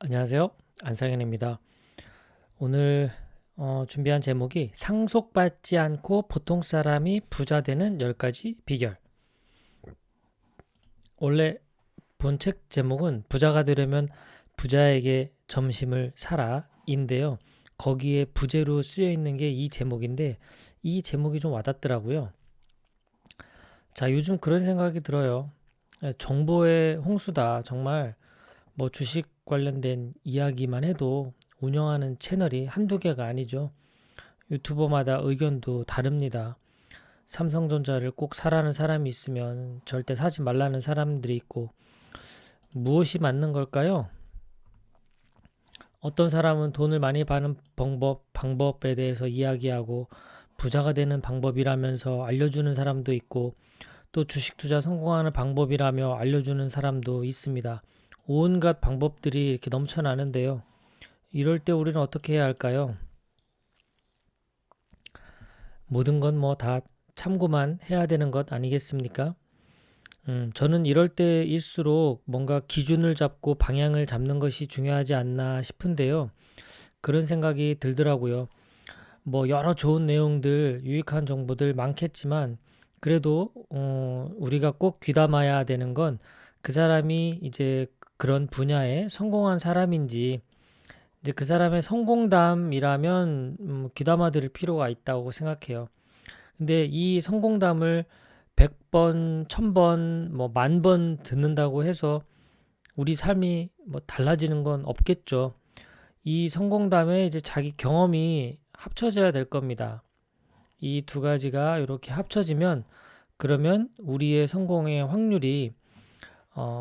안녕하세요. 안상현입니다. 오늘 준비한 제목이 상속받지 않고 보통 사람이 부자 되는 10가지 비결. 원래 본 책 제목은 부자가 되려면 부자에게 점심을 사라 인데요. 거기에 부제로 쓰여 있는 게 이 제목인데 이 제목이 좀 와닿더라고요. 자, 요즘 그런 생각이 들어요. 정보의 홍수다. 정말 뭐 주식 관련된 이야기만 해도 운영하는 채널이 한두 개가 아니죠. 유튜버마다 의견도 다릅니다. 삼성전자를 꼭 사라는 사람이 있으면 절대 사지 말라는 사람들이 있고, 무엇이 맞는 걸까요? 어떤 사람은 돈을 많이 버는 방법에 대해서 이야기하고 부자가 되는 방법이라면서 알려주는 사람도 있고, 또 주식 투자 성공하는 방법이라며 알려주는 사람도 있습니다. 온갖 방법들이 이렇게 넘쳐나는데요. 이럴 때 우리는 어떻게 해야 할까요? 모든 건 뭐 다 참고만 해야 되는 것 아니겠습니까? 저는 이럴 때일수록 뭔가 기준을 잡고 방향을 잡는 것이 중요하지 않나 싶은데요. 그런 생각이 들더라고요. 뭐 여러 좋은 내용들, 유익한 정보들 많겠지만, 그래도 우리가 꼭 귀담아야 되는 건 그 사람이 이제 그런 분야에 성공한 사람인지, 이제 그 사람의 성공담이라면 귀담아 들을 필요가 있다고 생각해요. 근데 이 성공담을 100번, 1000번, 뭐 10,000번 듣는다고 해서 우리 삶이 뭐 달라지는 건 없겠죠. 이 성공담에 이제 자기 경험이 합쳐져야 될 겁니다. 이 두 가지가 이렇게 합쳐지면 그러면 우리의 성공의 확률이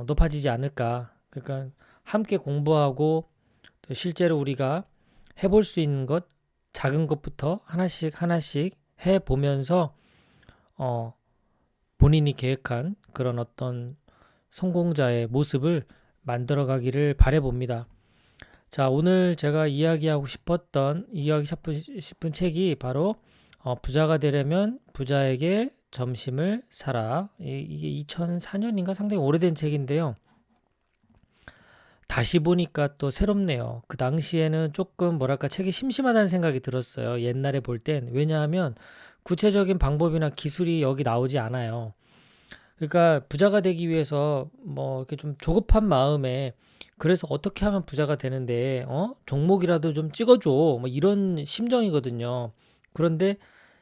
높아지지 않을까. 그러니까 함께 공부하고 또 실제로 우리가 해볼 수 있는 것, 작은 것부터 하나씩 하나씩 해 보면서 어, 본인이 계획한 그런 어떤 성공자의 모습을 만들어 가기를 바래 봅니다. 자, 오늘 제가 이야기하고 싶은 책이 바로 부자가 되려면 부자에게 점심을 사라. 이게 2004년인가 상당히 오래된 책인데요. 다시 보니까 또 새롭네요. 그 당시에는 조금 뭐랄까 책이 심심하다는 생각이 들었어요. 옛날에 볼 땐. 왜냐하면 구체적인 방법이나 기술이 여기 나오지 않아요. 그러니까 부자가 되기 위해서 뭐 이렇게 좀 조급한 마음에 그래서 어떻게 하면 부자가 되는데 종목이라도 좀 찍어줘 뭐 이런 심정이거든요. 그런데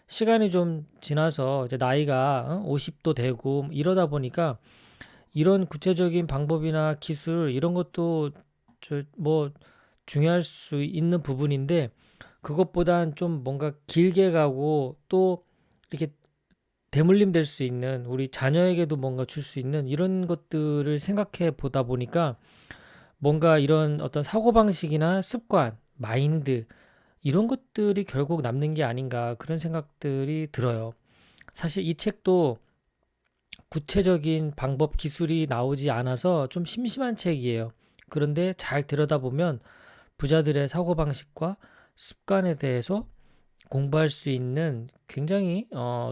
시간이 좀 지나서 이제 나이가 50도 되고 이러다 보니까 이런 구체적인 방법이나 기술 이런 것도 뭐 중요할 수 있는 부분인데 그것보단 좀 뭔가 길게 가고 또 이렇게 대물림 될 수 있는 우리 자녀에게도 뭔가 줄 수 있는 이런 것들을 생각해 보다 보니까 뭔가 이런 어떤 사고방식이나 습관, 마인드 이런 것들이 결국 남는 게 아닌가 그런 생각들이 들어요. 사실 이 책도 구체적인 방법, 기술이 나오지 않아서 좀 심심한 책이에요. 그런데 잘 들여다보면 부자들의 사고방식과 습관에 대해서 공부할 수 있는 굉장히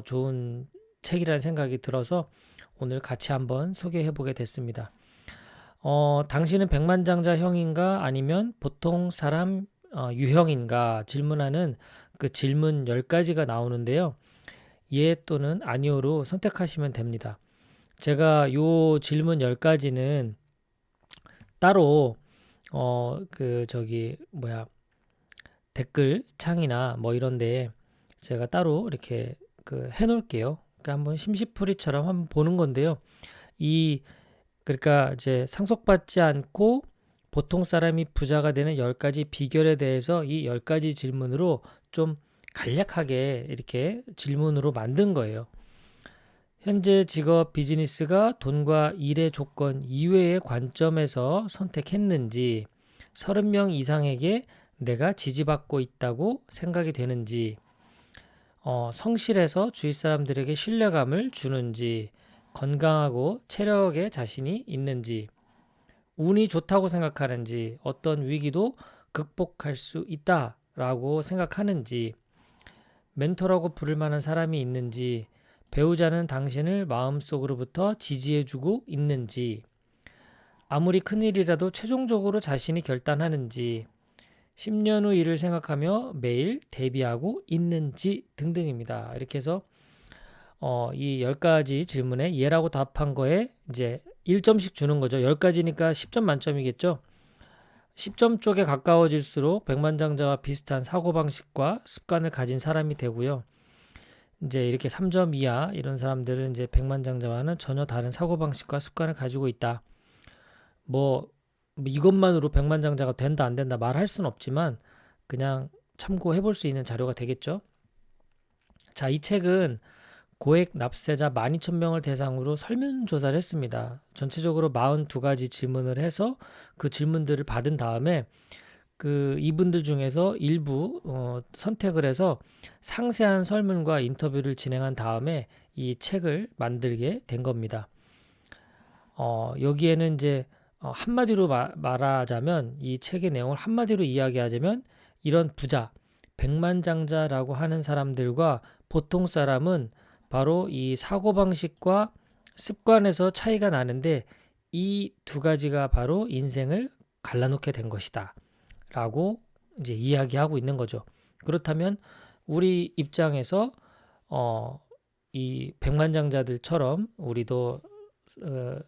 좋은 책이라는 생각이 들어서 오늘 같이 한번 소개해 보게 됐습니다. 당신은 백만장자형인가 아니면 보통 사람 유형인가 질문하는 그 질문 10가지가 나오는데요. 예 또는 아니오로 선택하시면 됩니다. 제가 요 질문 10가지는 따로 그 저기 뭐야 댓글 창이나 뭐 이런데 제가 따로 이렇게 그 해놓을게요. 그러니까 한번 심시풀이처럼 한번 보는 건데요. 이 그러니까 이제 상속받지 않고 보통 사람이 부자가 되는 10가지 비결에 대해서 이 10가지 질문으로 좀 간략하게 이렇게 질문으로 만든 거예요. 현재 직업 비즈니스가 돈과 일의 조건 이외의 관점에서 선택했는지, 30명 이상에게 내가 지지받고 있다고 생각이 되는지, 성실해서 주위 사람들에게 신뢰감을 주는지, 건강하고 체력에 자신이 있는지, 운이 좋다고 생각하는지, 어떤 위기도 극복할 수 있다라고 생각하는지, 멘토라고 부를 만한 사람이 있는지, 배우자는 당신을 마음속으로부터 지지해주고 있는지, 아무리 큰일이라도 최종적으로 자신이 결단하는지, 10년 후 일을 생각하며 매일 대비하고 있는지 등등입니다. 이렇게 해서 이 10가지 질문에 예라고 답한 거에 이제 1점씩 주는 거죠. 10가지니까 10점 만점이겠죠. 10점 쪽에 가까워질수록 백만장자와 비슷한 사고방식과 습관을 가진 사람이 되고요. 이제 이렇게 3점 이하 이런 사람들은 이제 백만장자와는 전혀 다른 사고방식과 습관을 가지고 있다. 뭐 이것만으로 백만장자가 된다 안 된다 말할 수는 없지만 그냥 참고해 볼 수 있는 자료가 되겠죠. 자, 이 책은 고액 납세자 12,000명을 대상으로 설문조사를 했습니다. 전체적으로 42가지 질문을 해서 그 질문들을 받은 다음에 그 이분들 중에서 일부 선택을 해서 상세한 설문과 인터뷰를 진행한 다음에 이 책을 만들게 된 겁니다. 여기에는 이제 한마디로 말하자면 이 책의 내용을 한마디로 이야기하자면 이런 부자, 백만장자라고 하는 사람들과 보통 사람은 바로 이 사고방식과 습관에서 차이가 나는데 이 두 가지가 바로 인생을 갈라놓게 된 것이다 라고 이제 이야기하고 있는 거죠. 그렇다면 우리 입장에서 이 백만장자들처럼 우리도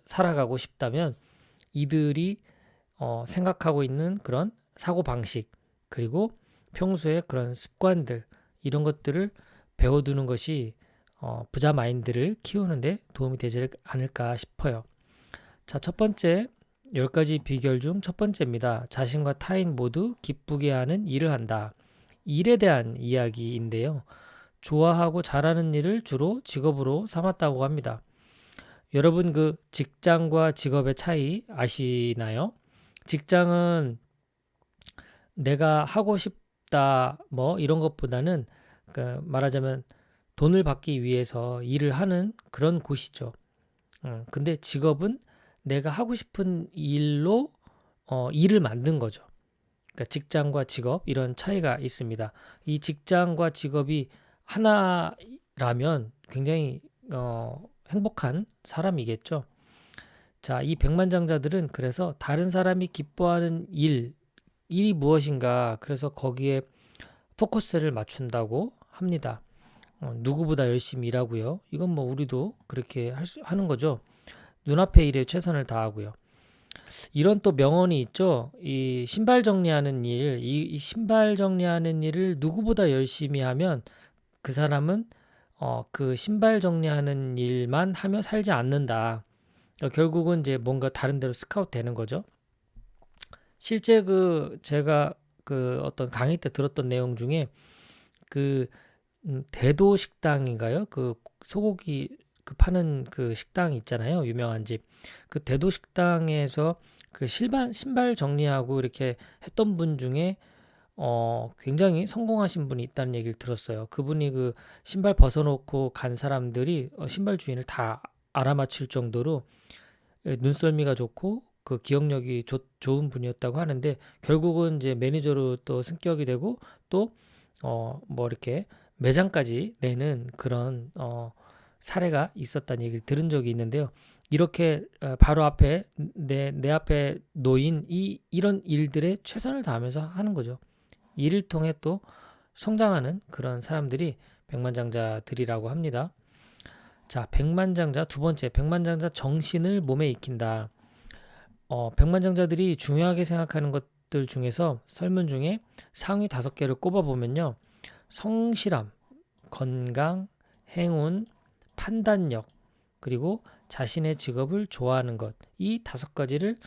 살아가고 싶다면 이들이 생각하고 있는 그런 사고방식 그리고 평소에 그런 습관들 이런 것들을 배워두는 것이 부자 마인드를 키우는데 도움이 되지 않을까 싶어요. 자, 첫 번째 10가지 비결 중 첫 번째입니다. 자신과 타인 모두 기쁘게 하는 일을 한다. 일에 대한 이야기인데요. 좋아하고 잘하는 일을 주로 직업으로 삼았다고 합니다. 여러분 그 직장과 직업의 차이 아시나요? 직장은 내가 하고 싶다 뭐 이런 것보다는 말하자면 돈을 받기 위해서 일을 하는 그런 곳이죠. 근데 직업은 내가 하고 싶은 일로 일을 만든 거죠. 그러니까 직장과 직업 이런 차이가 있습니다. 이 직장과 직업이 하나라면 굉장히 행복한 사람이겠죠. 자, 이 백만장자들은 그래서 다른 사람이 기뻐하는 일이 무엇인가 그래서 거기에 포커스를 맞춘다고 합니다. 누구보다 열심히 일하고요. 이건 뭐 우리도 그렇게 하는 거죠. 눈앞의 일에 최선을 다하고요. 이런 또 명언이 있죠. 이 신발 정리하는 일, 이 신발 정리하는 일을 누구보다 열심히 하면 그 사람은 그 신발 정리하는 일만 하며 살지 않는다. 결국은 이제 뭔가 다른 데로 스카우트 되는 거죠. 실제 제가 어떤 강의 때 들었던 내용 중에 그 대도 식당인가요? 그 소고기 파는 그 식당 있잖아요. 유명한 집. 그 대도 식당에서 그 신발 정리하고 이렇게 했던 분 중에 굉장히 성공하신 분이 있다는 얘기를 들었어요. 그분이 그 신발 벗어놓고 간 사람들이 신발 주인을 다 알아맞힐 정도로 눈썰미가 좋고 그 기억력이 좋은 분이었다고 하는데 결국은 이제 매니저로 또 승격이 되고 또 뭐 이렇게 매장까지 내는 그런 사례가 있었다는 얘기를 들은 적이 있는데요. 이렇게 바로 앞에 내 앞에 놓인 이런 일들에 최선을 다하면서 하는 거죠. 이를 통해 또 성장하는 그런 사람들이 백만장자들이라고 합니다. 자, 백만장자 두 번째, 백만장자 정신을 몸에 익힌다. 백만장자들이 중요하게 생각하는 것들 중에서 설문 중에 상위 5개를 꼽아보면요. 성실함, 건강, 행운, 판단력, 그리고 자신의 직업을 좋아하는 것. 이 5가지를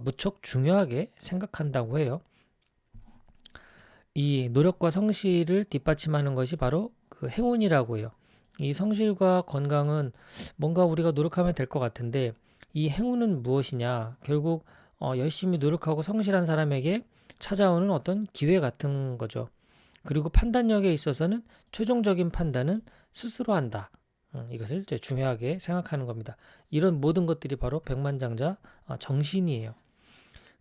무척 중요하게 생각한다고 해요. 이 노력과 성실을 뒷받침하는 것이 바로 그 행운이라고 해요. 이 성실과 건강은 뭔가 우리가 노력하면 될 것 같은데 이 행운은 무엇이냐? 결국 열심히 노력하고 성실한 사람에게 찾아오는 어떤 기회 같은 거죠. 그리고 판단력에 있어서는 최종적인 판단은 스스로 한다. 이것을 이제 중요하게 생각하는 겁니다. 이런 모든 것들이 바로 백만장자 정신이에요.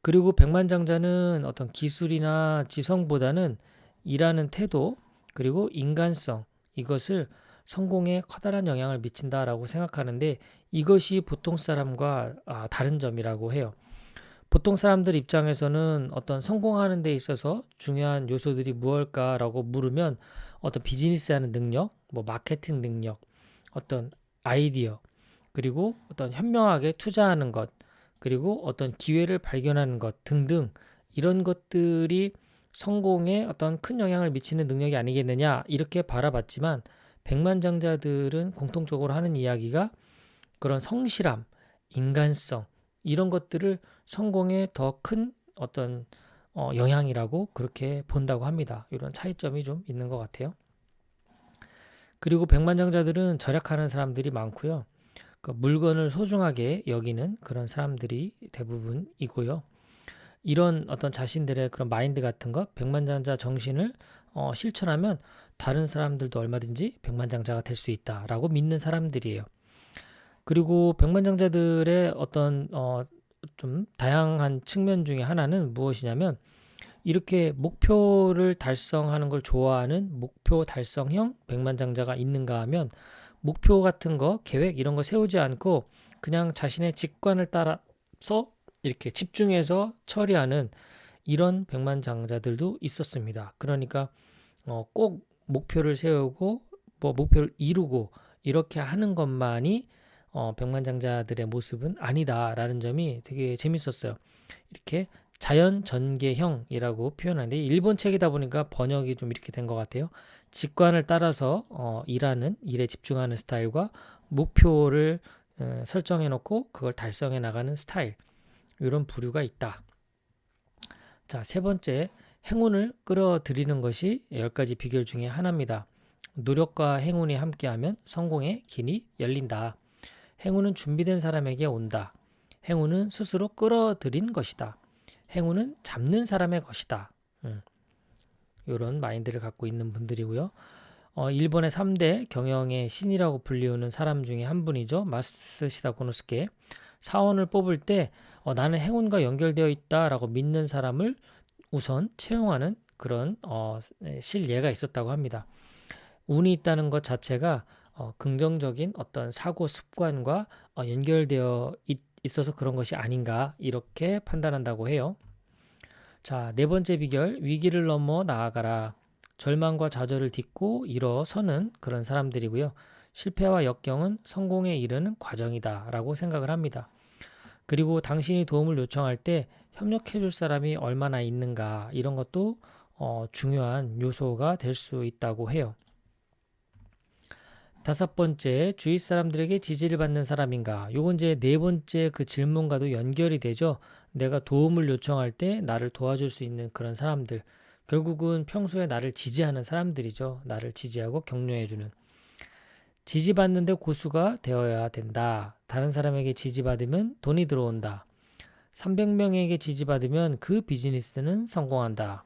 그리고 백만장자는 어떤 기술이나 지성보다는 일하는 태도 그리고 인간성 이것을 성공에 커다란 영향을 미친다라고 생각하는데 이것이 보통 사람과 다른 점이라고 해요. 보통 사람들 입장에서는 어떤 성공하는 데 있어서 중요한 요소들이 무엇일까라고 물으면 어떤 비즈니스하는 능력, 뭐 마케팅 능력, 어떤 아이디어, 그리고 어떤 현명하게 투자하는 것, 그리고 어떤 기회를 발견하는 것 등등 이런 것들이 성공에 어떤 큰 영향을 미치는 능력이 아니겠느냐 이렇게 바라봤지만 백만장자들은 공통적으로 하는 이야기가 그런 성실함, 인간성 이런 것들을 성공에 더 큰 어떤 영향이라고 그렇게 본다고 합니다. 이런 차이점이 좀 있는 것 같아요. 그리고 백만장자들은 절약하는 사람들이 많고요. 그 물건을 소중하게 여기는 그런 사람들이 대부분이고요. 이런 어떤 자신들의 그런 마인드 같은 것, 백만장자 정신을 실천하면 다른 사람들도 얼마든지 백만장자가 될 수 있다라고 믿는 사람들이에요. 그리고 백만장자들의 어떤 좀 다양한 측면 중에 하나는 무엇이냐면 이렇게 목표를 달성하는 걸 좋아하는 목표 달성형 백만장자가 있는가 하면 목표 같은 거, 계획 이런 거 세우지 않고 그냥 자신의 직관을 따라서 이렇게 집중해서 처리하는 이런 백만장자들도 있었습니다. 그러니까 꼭 목표를 세우고 뭐 목표를 이루고 이렇게 하는 것만이 백만장자들의 모습은 아니다라는 점이 되게 재밌었어요. 이렇게 자연 전개형이라고 표현하는데 일본 책이다 보니까 번역이 좀 이렇게 된 것 같아요. 직관을 따라서 일하는 일에 집중하는 스타일과 목표를 설정해 놓고 그걸 달성해 나가는 스타일 이런 부류가 있다. 자, 세 번째 행운을 끌어들이는 것이 10가지 비결 중에 하나입니다. 노력과 행운이 함께하면 성공의 길이 열린다. 행운은 준비된 사람에게 온다. 행운은 스스로 끌어들인 것이다. 행운은 잡는 사람의 것이다. 이런 마인드를 갖고 있는 분들이고요. 일본의 3대 경영의 신이라고 불리우는 사람 중에 한 분이죠. 마쓰시다 고노스케. 사원을 뽑을 때 나는 행운과 연결되어 있다라고 믿는 사람을 우선 채용하는 그런 실예가 있었다고 합니다. 운이 있다는 것 자체가 긍정적인 어떤 사고 습관과 연결되어 있어서 그런 것이 아닌가 이렇게 판단한다고 해요. 자, 네 번째 비결, 위기를 넘어 나아가라. 절망과 좌절을 딛고 일어서는 그런 사람들이고요. 실패와 역경은 성공에 이르는 과정이다 라고 생각을 합니다. 그리고 당신이 도움을 요청할 때 협력해 줄 사람이 얼마나 있는가 이런 것도 중요한 요소가 될 수 있다고 해요. 다섯 번째, 주위 사람들에게 지지를 받는 사람인가? 요건 이제 네 번째 그 질문과도 연결이 되죠. 내가 도움을 요청할 때 나를 도와줄 수 있는 그런 사람들. 결국은 평소에 나를 지지하는 사람들이죠. 나를 지지하고 격려해주는. 지지받는데 고수가 되어야 된다. 다른 사람에게 지지받으면 돈이 들어온다. 300명에게 지지받으면 그 비즈니스는 성공한다.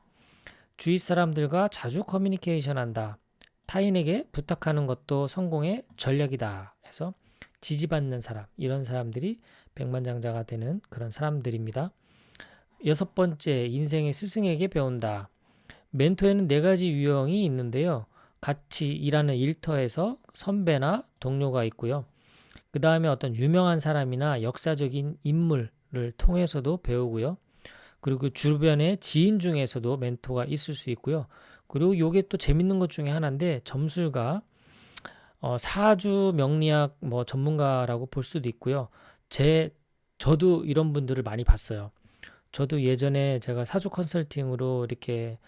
주위 사람들과 자주 커뮤니케이션 한다. 타인에게 부탁하는 것도 성공의 전략이다. 해서 지지받는 사람, 이런 사람들이 백만장자가 되는 그런 사람들입니다. 여섯 번째, 인생의 스승에게 배운다. 멘토에는 네 가지 유형이 있는데요. 같이 일하는 일터에서 선배나 동료가 있고요. 그 다음에 어떤 유명한 사람이나 역사적인 인물을 통해서도 배우고요. 그리고 그 주변의 지인 중에서도 멘토가 있을 수 있고요. 그리고 요게 또 재밌는 것 중에 하나인데 점술가, 사주 명리학 뭐 전문가라고 볼 수도 있고요. 저도 이런 분들을 많이 봤어요. 저도 예전에 제가 사주 컨설팅으로 이렇게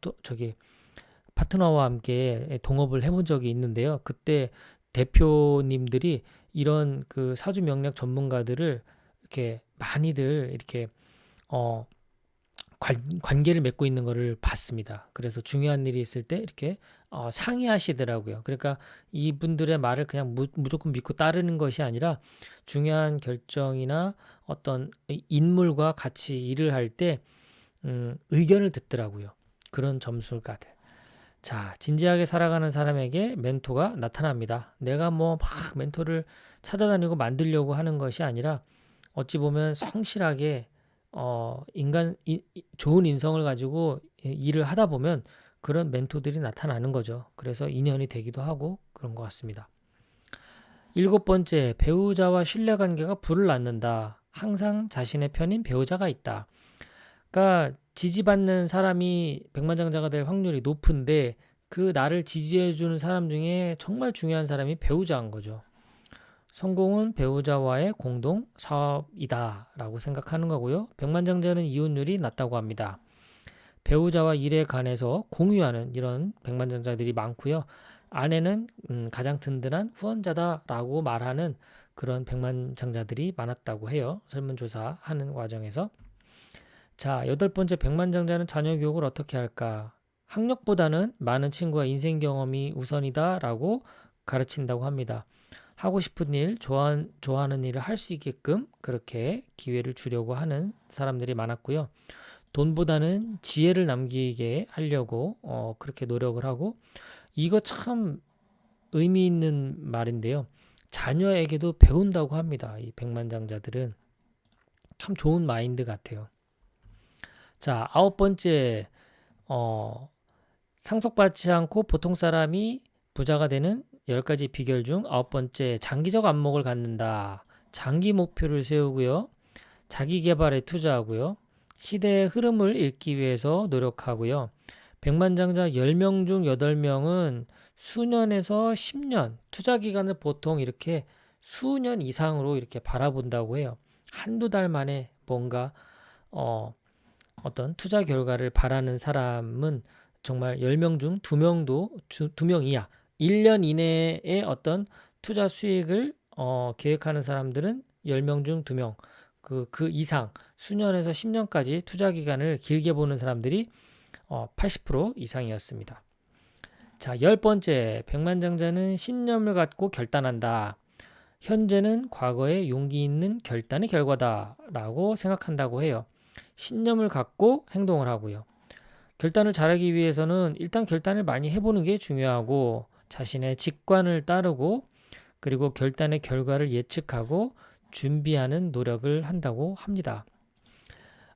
또 저기 파트너와 함께 동업을 해본 적이 있는데요. 그때 대표님들이 이런 그 사주 명리학 전문가들을 이렇게 많이들 이렇게 관계를 맺고 있는 것을 봤습니다. 그래서 중요한 일이 있을 때 이렇게 상의하시더라고요. 그러니까 이분들의 말을 그냥 무조건 믿고 따르는 것이 아니라 중요한 결정이나 어떤 인물과 같이 일을 할 때 의견을 듣더라고요. 그런 점술가들. 자, 진지하게 살아가는 사람에게 멘토가 나타납니다. 내가 뭐 막 멘토를 찾아다니고 만들려고 하는 것이 아니라 어찌 보면 성실하게 좋은 인성을 가지고 일을 하다 보면 그런 멘토들이 나타나는 거죠. 그래서 인연이 되기도 하고 그런 것 같습니다. 7번째, 배우자와 신뢰관계가 불을 낳는다. 항상 자신의 편인 배우자가 있다. 그러니까 지지받는 사람이 백만장자가 될 확률이 높은데 그 나를 지지해주는 사람 중에 정말 중요한 사람이 배우자인 거죠. 성공은 배우자와의 공동 사업이다 라고 생각하는 거고요. 백만장자는 이혼율이 낮다고 합니다. 배우자와 일에 관해서 공유하는 이런 백만장자들이 많고요. 아내는 가장 든든한 후원자다라고 말하는 그런 백만장자들이 많았다고 해요. 설문조사하는 과정에서. 자, 8번째, 백만장자는 자녀 교육을 어떻게 할까? 학력보다는 많은 친구와 인생 경험이 우선이다라고 가르친다고 합니다. 하고 싶은 일, 좋아하는 일을 할 수 있게끔 그렇게 기회를 주려고 하는 사람들이 많았고요. 돈보다는 지혜를 남기게 하려고 그렇게 노력을 하고, 이거 참 의미 있는 말인데요. 자녀에게도 배운다고 합니다. 이 백만장자들은 참 좋은 마인드 같아요. 자, 9번째, 상속받지 않고 보통 사람이 부자가 되는 10가지 비결 중 9번째, 장기적 안목을 갖는다. 장기 목표를 세우고요. 자기 개발에 투자하고요. 시대의 흐름을 읽기 위해서 노력하고요. 백만장자 10명 중 8명은 수년에서 10년, 투자 기간을 보통 이렇게 수년 이상으로 이렇게 바라본다고 해요. 한두 달 만에 뭔가 어떤 투자 결과를 바라는 사람은 정말 10명 중 2명 이하, 1년 이내에 어떤 투자 수익을 계획하는 사람들은 10명 중 2명, 그 이상 수년에서 10년까지 투자 기간을 길게 보는 사람들이 80% 이상이었습니다. 자, 10번째, 백만장자는 신념을 갖고 결단한다. 현재는 과거의 용기 있는 결단의 결과다라고 생각한다고 해요. 신념을 갖고 행동을 하고요. 결단을 잘하기 위해서는 일단 결단을 많이 해보는 게 중요하고 자신의 직관을 따르고 그리고 결단의 결과를 예측하고 준비하는 노력을 한다고 합니다.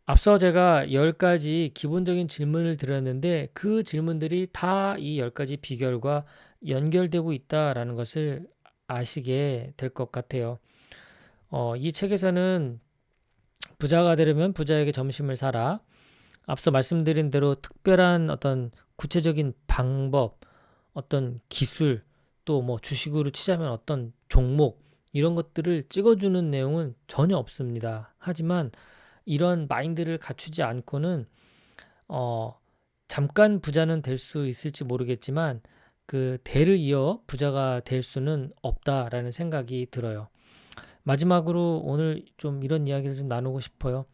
앞서 제가 10가지 기본적인 질문을 드렸는데 그 질문들이 다 이 10가지 비결과 연결되고 있다라는 것을 아시게 될 것 같아요. 이 책에서는 부자가 되려면 부자에게 점심을 사라. 앞서 말씀드린 대로 특별한 어떤 구체적인 방법, 어떤 기술, 또 뭐 주식으로 치자면 어떤 종목, 이런 것들을 찍어주는 내용은 전혀 없습니다. 하지만 이런 마인드를 갖추지 않고는 잠깐 부자는 될 수 있을지 모르겠지만 그 대를 이어 부자가 될 수는 없다라는 생각이 들어요. 마지막으로 오늘 좀 이런 이야기를 좀 나누고 싶어요.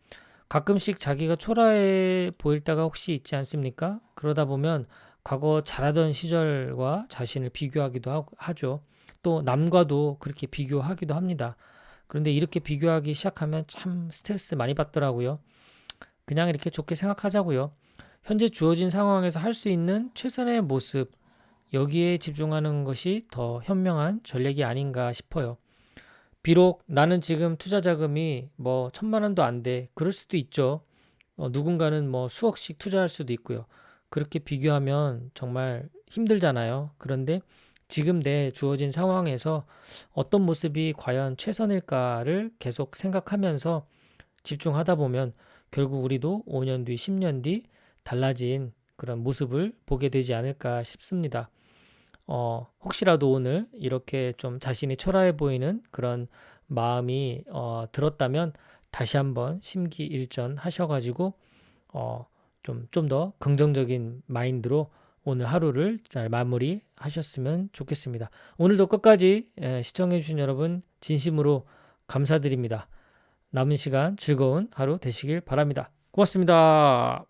가끔씩 자기가 초라해 보일 때가 혹시 있지 않습니까? 그러다 보면 과거 잘하던 시절과 자신을 비교하기도 하죠. 또 남과도 그렇게 비교하기도 합니다. 그런데 이렇게 비교하기 시작하면 참 스트레스 많이 받더라고요. 그냥 이렇게 좋게 생각하자고요. 현재 주어진 상황에서 할 수 있는 최선의 모습, 여기에 집중하는 것이 더 현명한 전략이 아닌가 싶어요. 비록 나는 지금 투자 자금이 뭐 1,000만 원도 안 돼. 그럴 수도 있죠. 누군가는 뭐 수억씩 투자할 수도 있고요. 그렇게 비교하면 정말 힘들잖아요. 그런데 지금 내 주어진 상황에서 어떤 모습이 과연 최선일까를 계속 생각하면서 집중하다 보면 결국 우리도 5년 뒤, 10년 뒤 달라진 그런 모습을 보게 되지 않을까 싶습니다. 혹시라도 오늘 이렇게 좀 자신이 초라해 보이는 그런 마음이 들었다면 다시 한번 심기일전 하셔가지고 좀 더 긍정적인 마인드로 오늘 하루를 잘 마무리하셨으면 좋겠습니다. 오늘도 끝까지 시청해주신 여러분 진심으로 감사드립니다. 남은 시간 즐거운 하루 되시길 바랍니다. 고맙습니다.